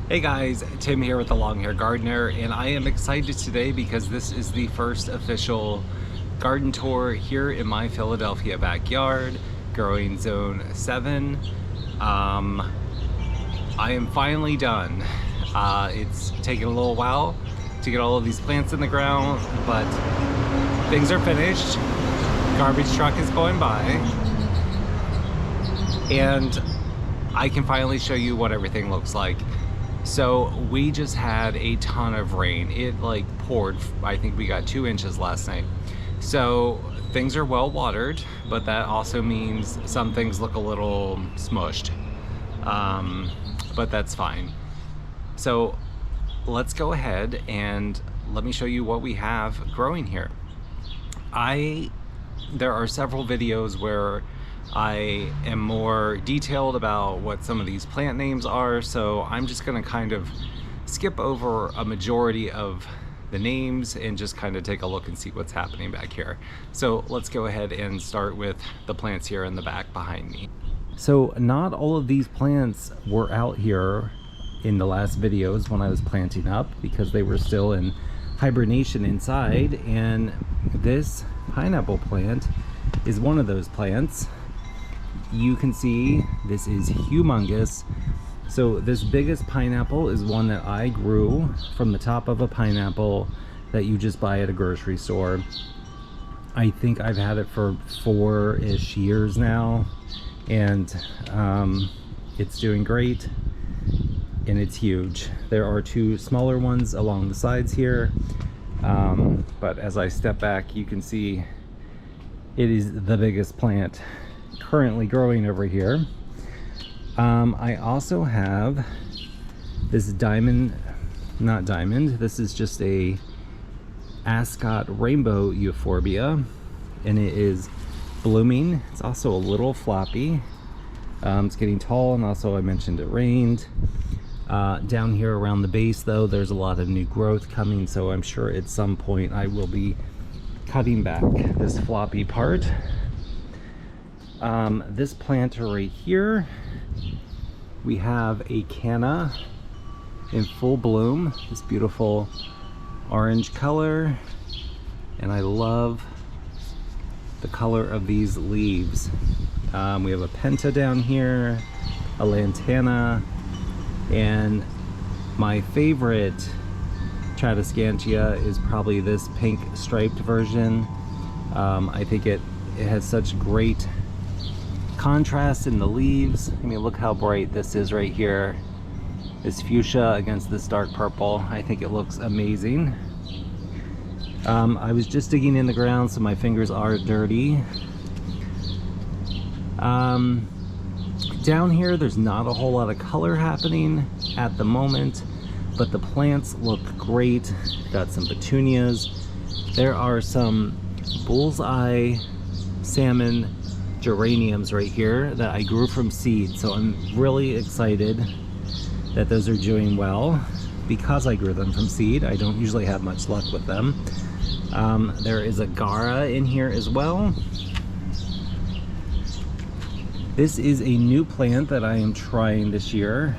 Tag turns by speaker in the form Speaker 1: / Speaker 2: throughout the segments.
Speaker 1: Hey guys, Tim here with the Long Hair Gardener, and I am excited today because this is the first official garden tour here in my Philadelphia backyard, growing zone 7. I am finally done. It's taken a little while to get all of these plants in the ground, but things are finished. Garbage truck is going by, and I can finally show you what everything looks like. So we just had a ton of rain. It like poured. I think we got 2 inches last night. So things are well watered, but that also means some things look a little smushed. But that's fine. So let's go ahead and let me show you what we have growing here. There are several videos where I am more detailed about what some of these plant names are, so I'm just going to kind of skip over a majority of the names and just kind of take a look and see what's happening back here. So let's go ahead and start with the plants here in the back behind me. So not all of these plants were out here in the last videos when I was planting up because they were still in hibernation inside, and this pineapple plant is one of those plants. You can see this is humongous. So this biggest pineapple is one that I grew from the top of a pineapple that you just buy at a grocery store. I think I've had it for 4-ish years now, and it's doing great, and it's huge. There are 2 smaller ones along the sides here, but as I step back, you can see it is the biggest plant currently growing over here. I also have this this is just a Ascot rainbow euphorbia, and it is blooming. It's also a little floppy. It's getting tall, and also I mentioned it rained. Down here around the base though, there's a lot of new growth coming, so I'm sure at some point I will be cutting back this floppy part. This planter right here, we have a canna in full bloom, this beautiful orange color, and I love the color of these leaves. We have a penta down here, a lantana, and my favorite Tradescantia is probably this pink striped version. I think it has such great contrast in the leaves. I mean, look how bright this is right here. This fuchsia against this dark purple. I think it looks amazing. I was just digging in the ground, so my fingers are dirty. Down here, there's not a whole lot of color happening at the moment, but the plants look great. Got some petunias. There are some bullseye salmon geraniums right here that I grew from seed, so I'm really excited that those are doing well because I grew them from seed. I don't usually have much luck with them. There is a Gara in here as well. This is a new plant that I am trying this year.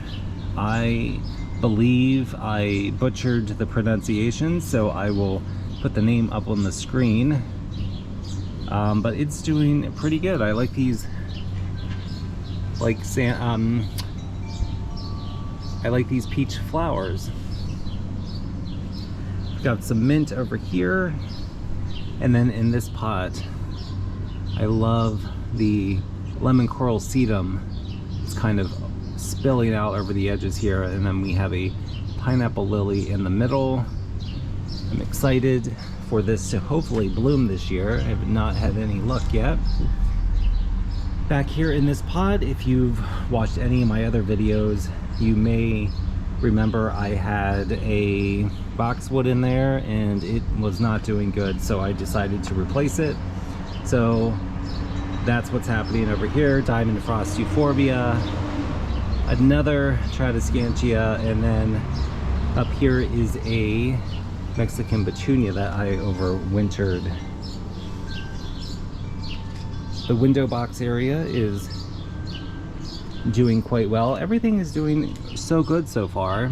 Speaker 1: I believe I butchered the pronunciation, so I will put the name up on the screen. But it's doing pretty good. I like these, I like these peach flowers. Got some mint over here, and then in this pot, I love the lemon coral sedum. It's kind of spilling out over the edges here, and then we have a pineapple lily in the middle. I'm excited for this to hopefully bloom this year. I have not had any luck yet. Back here in this pot, if you've watched any of my other videos, you may remember I had a boxwood in there and it was not doing good, so I decided to replace it. So that's what's happening over here. Diamond Frost Euphorbia, another Tradescantia, and then up here is a Mexican petunia that I overwintered. The window box area is doing quite well. Everything is doing so good so far.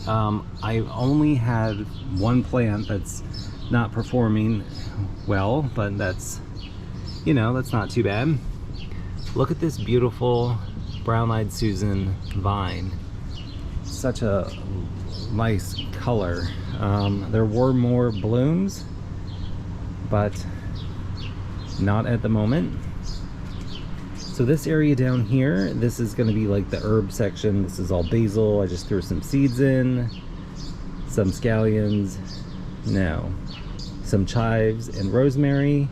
Speaker 1: I've only had one plant that's not performing well, but that's, you know, that's not too bad. Look at this beautiful brown-eyed Susan vine. Such a nice color. There were more blooms, but not at the moment. So this area down here, this is going to be like the herb section. This is all basil. I just threw some seeds in, some scallions, no, some chives and rosemary.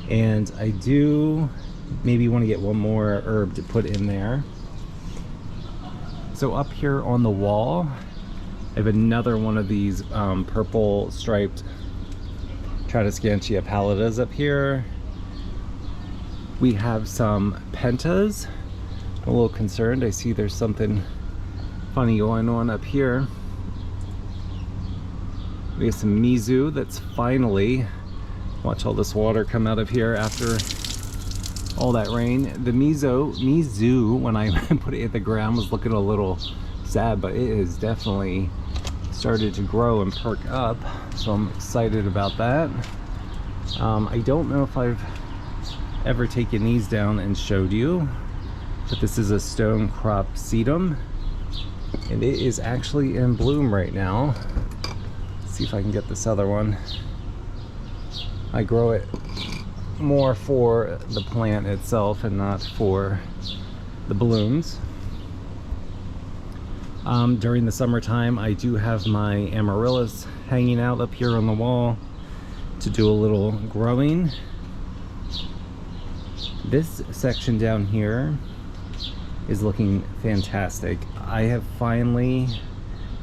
Speaker 1: And I do maybe want to get one more herb to put in there. So up here on the wall, I have another one of these purple striped Tradescantia pallidas up here. We have some pentas. I'm a little concerned. I see there's something funny going on up here. We have some mizu that's finally, watch all this water come out of here after all that rain. The mizu, when I put it in the ground, was looking a little sad, but it has definitely started to grow and perk up, so I'm excited about that. I don't know if I've ever taken these down and showed you, but this is a stone crop sedum, and it is actually in bloom right now. Let's see if I can get this other one. I grow it more for the plant itself and not for the blooms. During the summertime, I do have my amaryllis hanging out up here on the wall to do a little growing. This section down here is looking fantastic. I have finally,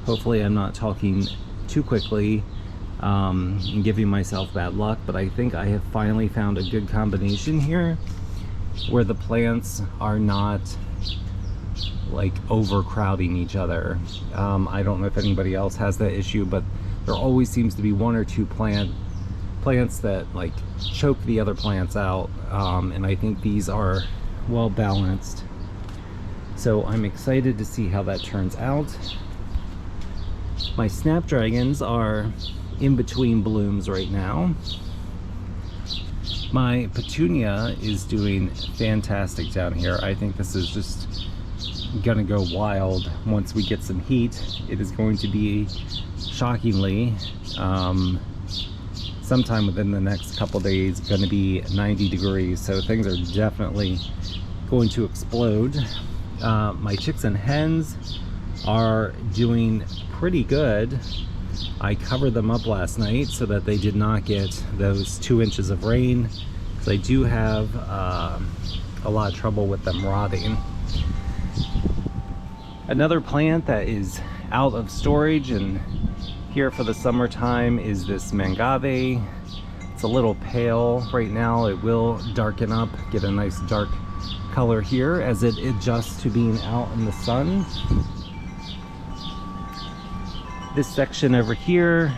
Speaker 1: hopefully I'm not talking too quickly and giving myself bad luck, but I think I have finally found a good combination here where the plants are not like overcrowding each other. I don't know if anybody else has that issue, but there always seems to be one or two plants that like choke the other plants out, and I think these are well balanced. So I'm excited to see how that turns out. My snapdragons are in between blooms right now. My petunia is doing fantastic down here. I think this is just gonna go wild once we get some heat. It is going to be shockingly sometime within the next couple days going to be 90 degrees, so things are definitely going to explode. My chicks and hens are doing pretty good. I covered them up last night so that they did not get those 2 inches of rain, because I do have a lot of trouble with them rotting. Another plant that is out of storage and here for the summertime is this mangave. It's a little pale right now. It will darken up, get a nice dark color here as it adjusts to being out in the sun. This section over here,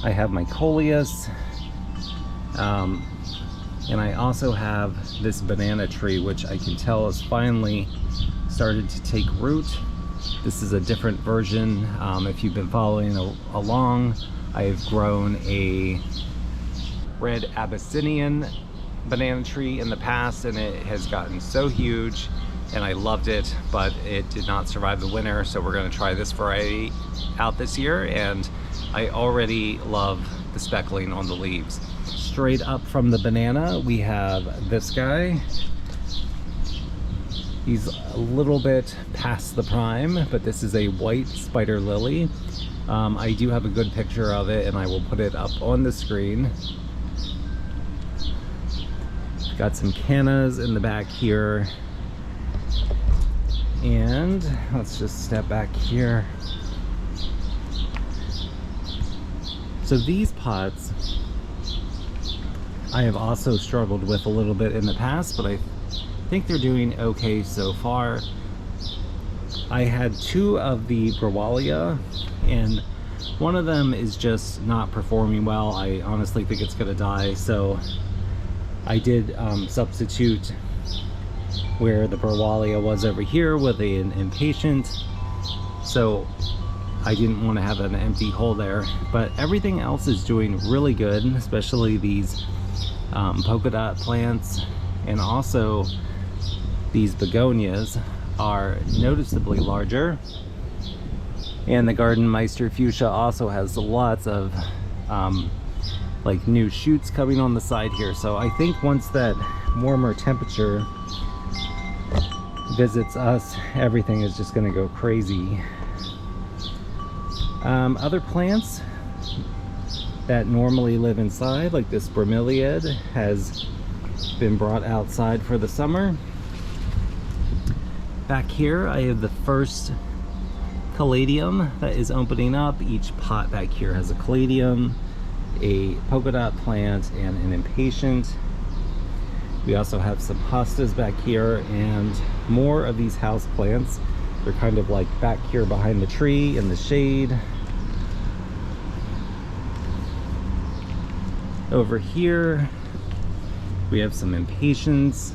Speaker 1: I have my coleus, and I also have this banana tree, which I can tell has finally started to take root. This is a different version. If you've been following along, I have grown a red Abyssinian banana tree in the past, and it has gotten so huge and I loved it, but it did not survive the winter, so we're going to try this variety out this year, and I already love the speckling on the leaves. Straight up from the banana, we have this guy. He's a little bit past the prime, but this is a white spider lily. I do have a good picture of it, and I will put it up on the screen. Got some cannas in the back here. And let's just step back here. So these pots I have also struggled with a little bit in the past, but I think they're doing okay so far. I had 2 of the Grewallia, and one of them is just not performing well. I honestly think it's gonna die, so I did substitute where the Burwalia was over here with an impatient. So I didn't want to have an empty hole there, but everything else is doing really good, especially these polka dot plants, and also these begonias are noticeably larger. And the Garden Meister fuchsia also has lots of like new shoots coming on the side here. So I think once that warmer temperature visits us, everything is just going to go crazy. Other plants that normally live inside, like this bromeliad, has been brought outside for the summer. Back here I have the first caladium that is opening up. Each pot back here has a caladium, a polka dot plant, and an impatient. We also have some hostas back here and more of these house plants. They're kind of like back here behind the tree in the shade. Over here we have some impatiens.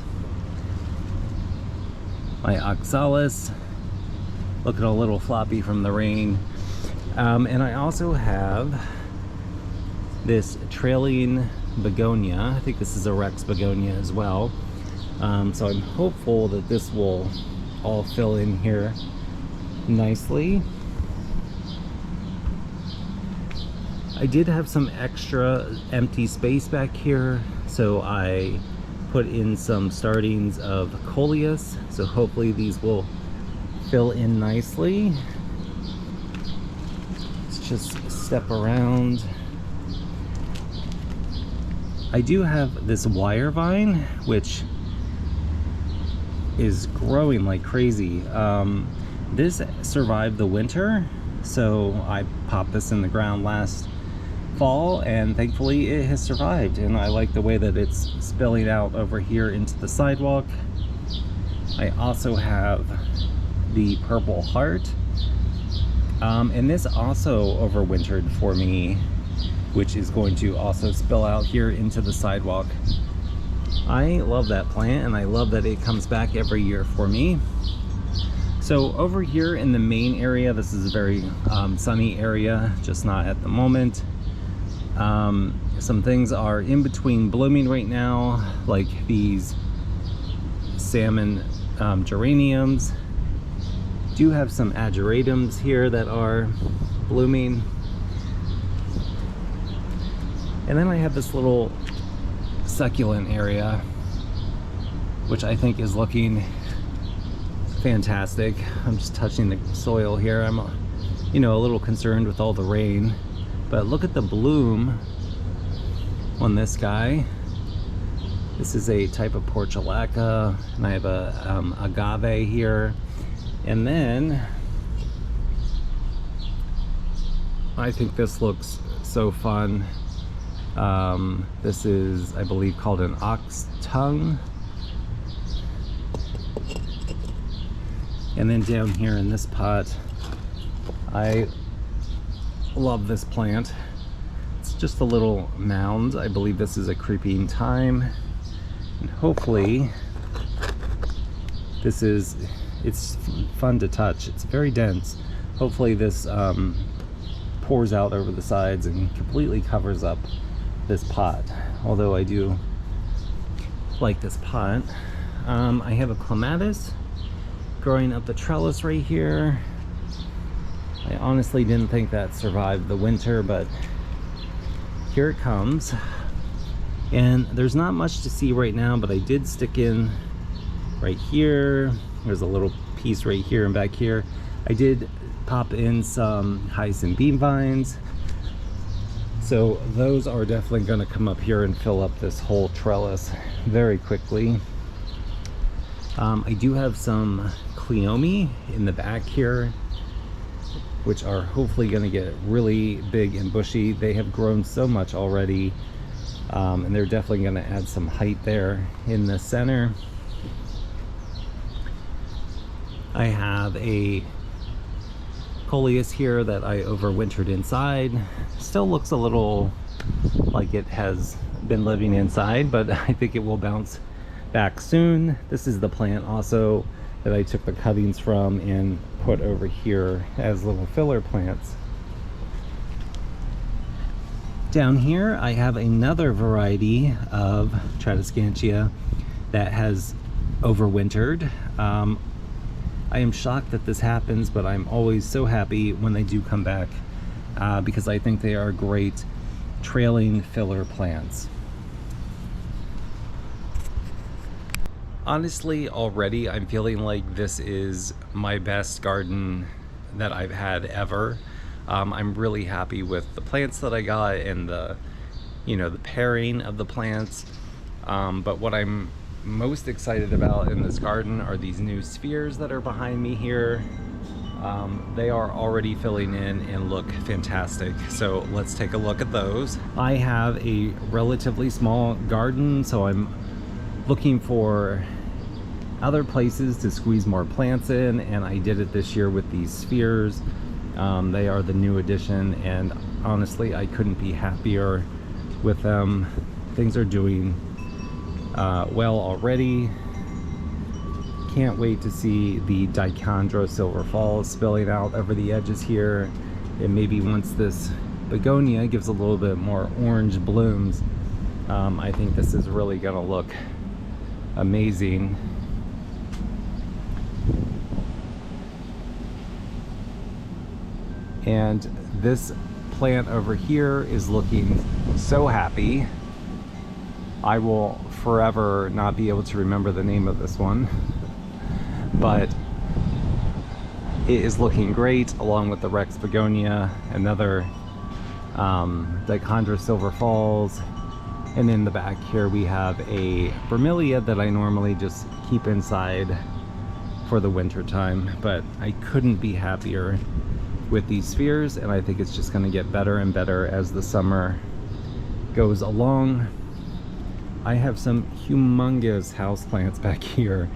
Speaker 1: My oxalis, looking a little floppy from the rain. And I also have this trailing begonia. I think this is a Rex begonia as well. So I'm hopeful that this will all fill in here nicely. I did have some extra empty space back here, so I put in some startings of coleus, so hopefully these will fill in nicely. Let's just step around. I do have this wire vine, which is growing like crazy. This survived the winter, so I popped this in the ground last fall, and thankfully it has survived, and I like the way that it's spilling out over here into the sidewalk. I also have the purple heart, and this also overwintered for me, which is going to also spill out here into the sidewalk. I love that plant, and I love that it comes back every year for me. So over here in the main area, this is a very sunny area, just not at the moment. Some things are in between blooming right now, like these salmon geraniums. Do have some ageratums here that are blooming. And then I have this little succulent area, which I think is looking fantastic. I'm just touching the soil here. I'm, you know, a little concerned with all the rain, but look at the bloom on this guy. This is a type of portulaca, and I have a agave here. And then I think this looks so fun. This is, I believe, called an ox tongue. And then down here in this pot, I love this plant. It's just a little mound. I believe this is a creeping thyme, and hopefully this is, it's fun to touch. It's very dense. Hopefully this pours out over the sides and completely covers up this pot, although I do like this pot. I have a clematis growing up the trellis right here. I honestly didn't think that survived the winter, but here it comes. And there's not much to see right now, but I did stick in right here. There's a little piece right here and back here. I did pop in some hyacinth bean vines, so those are definitely going to come up here and fill up this whole trellis very quickly. I do have some cleome in the back here, which are hopefully going to get really big and bushy. They have grown so much already, and they're definitely going to add some height there in the center. I have a coleus here that I overwintered inside. Still looks a little like it has been living inside, but I think it will bounce back soon. This is the plant also that I took the cuttings from and put over here as little filler plants. Down here I have another variety of Tradescantia that has overwintered. I am shocked that this happens, but I'm always so happy when they do come back because I think they are great trailing filler plants. Honestly, already I'm feeling like this is my best garden that I've had ever. I'm really happy with the plants that I got and the pairing of the plants. But what I'm most excited about in this garden are these new spheres that are behind me here. They are already filling in and look fantastic. So let's take a look at those. I have a relatively small garden, so I'm looking for other places to squeeze more plants in, and I did it this year with these spheres. They are the new addition, and honestly I couldn't be happier with them. Things are doing well already. Can't wait to see the Dichondra Silver Falls spilling out over the edges here, and maybe once this begonia gives a little bit more orange blooms, I think this is really gonna look amazing. And this plant over here is looking so happy. I will forever not be able to remember the name of this one, but it is looking great along with the Rex begonia, another Dichondra Silver Falls, and in the back here we have a Vermilia that I normally just keep inside for the winter time, but I couldn't be happier with these spheres, and I think it's just going to get better and better as the summer goes along. I have some humongous houseplants back here.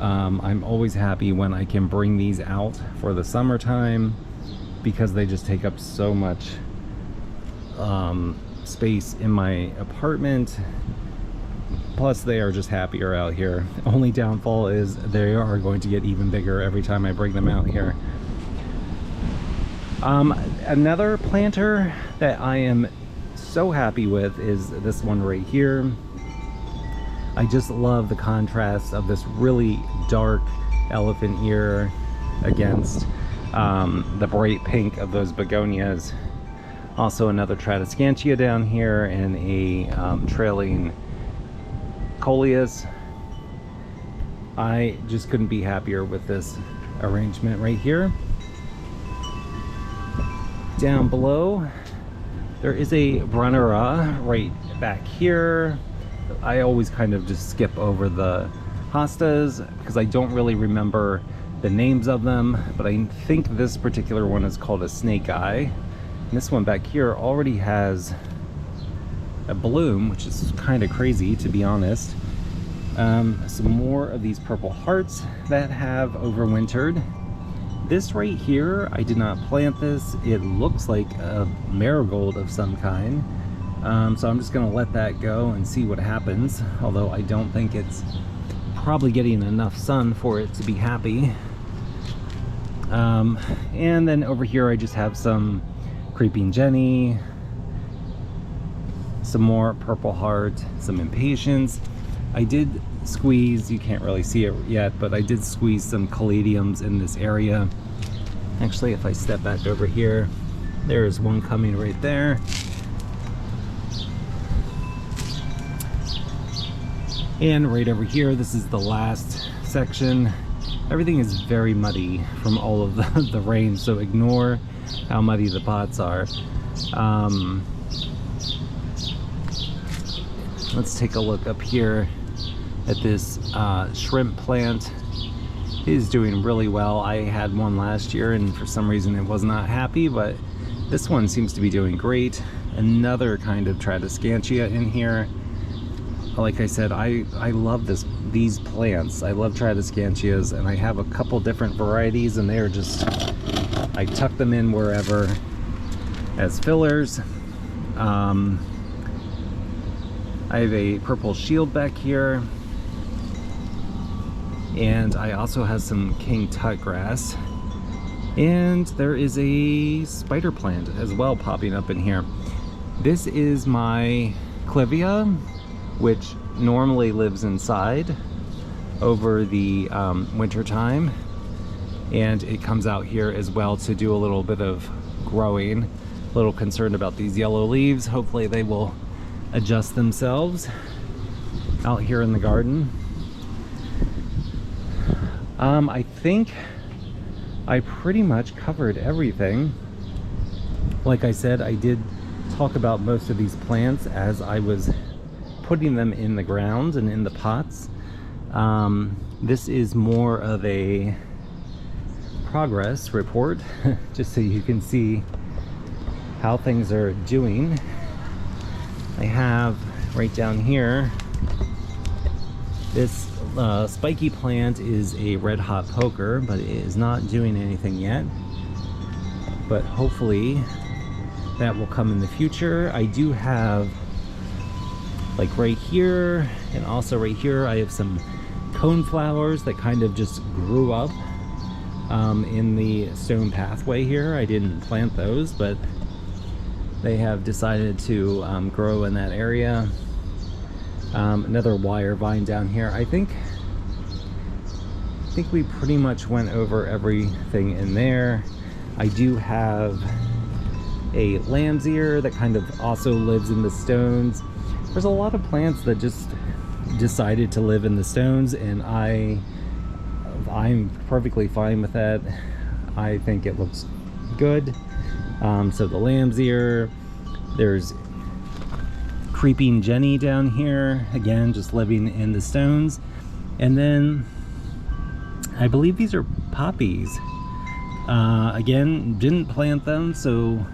Speaker 1: I'm always happy when I can bring these out for the summertime because they just take up so much space in my apartment. Plus they are just happier out here. Only downfall is they are going to get even bigger every time I bring them out here. Another planter that I am so happy with is this one right here. I just love the contrast of this really dark elephant ear against the bright pink of those begonias. Also another Tradescantia down here and a trailing coleus. I just couldn't be happier with this arrangement right here. Down below there is a Brunnera right back here. I always kind of just skip over the hostas because I don't really remember the names of them, but I think this particular one is called a snake eye. And this one back here already has a bloom, which is kind of crazy to be honest. Some more of these purple hearts that have overwintered. This right here, I did not plant this. It looks like a marigold of some kind. So I'm just gonna let that go and see what happens. Although I don't think it's probably getting enough sun for it to be happy. And then over here I just have some creeping Jenny, some more purple heart, some impatiens. I did squeeze, you can't really see it yet, but I did squeeze some caladiums in this area. Actually, if I step back over here, there's one coming right there. And right over here, this is the last section. Everything is very muddy from all of the rain, so ignore how muddy the pots are. Let's take a look up here at this shrimp plant. It is doing really well. I had one last year and for some reason it was not happy, but this one seems to be doing great. Another kind of Tradescantia in here. Like I said, I love these plants. I love Tradescantias, and I have a couple different varieties, and they are just, I tuck them in wherever as fillers. I have a purple shield back here. And I also have some king tut grass. And there is a spider plant as well popping up in here. This is my clivia, which normally lives inside over the winter time. And it comes out here as well to do a little bit of growing. A little concerned about these yellow leaves. Hopefully they will adjust themselves out here in the garden. I think I pretty much covered everything. Like I said, I did talk about most of these plants as I was putting them in the ground and in the pots. This is more of a progress report, just so you can see how things are doing. I have right down here, this spiky plant is a red hot poker, but it is not doing anything yet. But hopefully that will come in the future. I do have, like right here and also right here, I have some cone flowers that kind of just grew up in the stone pathway here. I didn't plant those, but they have decided to grow in that area. Another wire vine down here. I think we pretty much went over everything in there. I do have a lamb's ear that kind of also lives in the stones. There's a lot of plants that just decided to live in the stones, and I'm perfectly fine with that. I think it looks good. So the lamb's ear, there's creeping Jenny down here, again just living in the stones. And then I believe these are poppies. Again, didn't plant them, so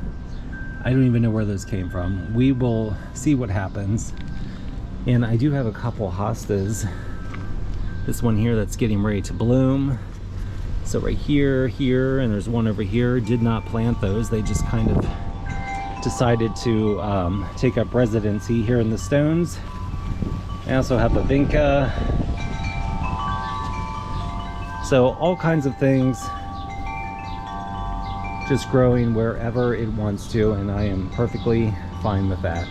Speaker 1: I don't even know where those came from. We will see what happens. And I do have a couple hostas. This one here that's getting ready to bloom. So right here, here, and there's one over here. Did not plant those. They just kind of decided to take up residency here in the stones. I also have a vinca. So all kinds of things just growing wherever it wants to, and I am perfectly fine with that.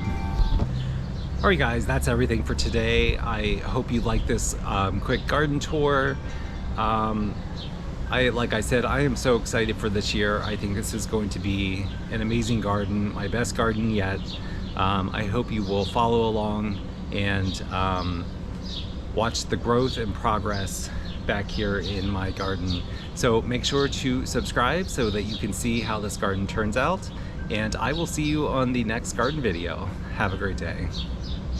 Speaker 1: Alright guys, that's everything for today. I hope you like this quick garden tour. Like I said, I am so excited for this year. I think this is going to be an amazing garden, my best garden yet. I hope you will follow along and watch the growth and progress back here in my garden. So make sure to subscribe so that you can see how this garden turns out. And I will see you on the next garden video. Have a great day.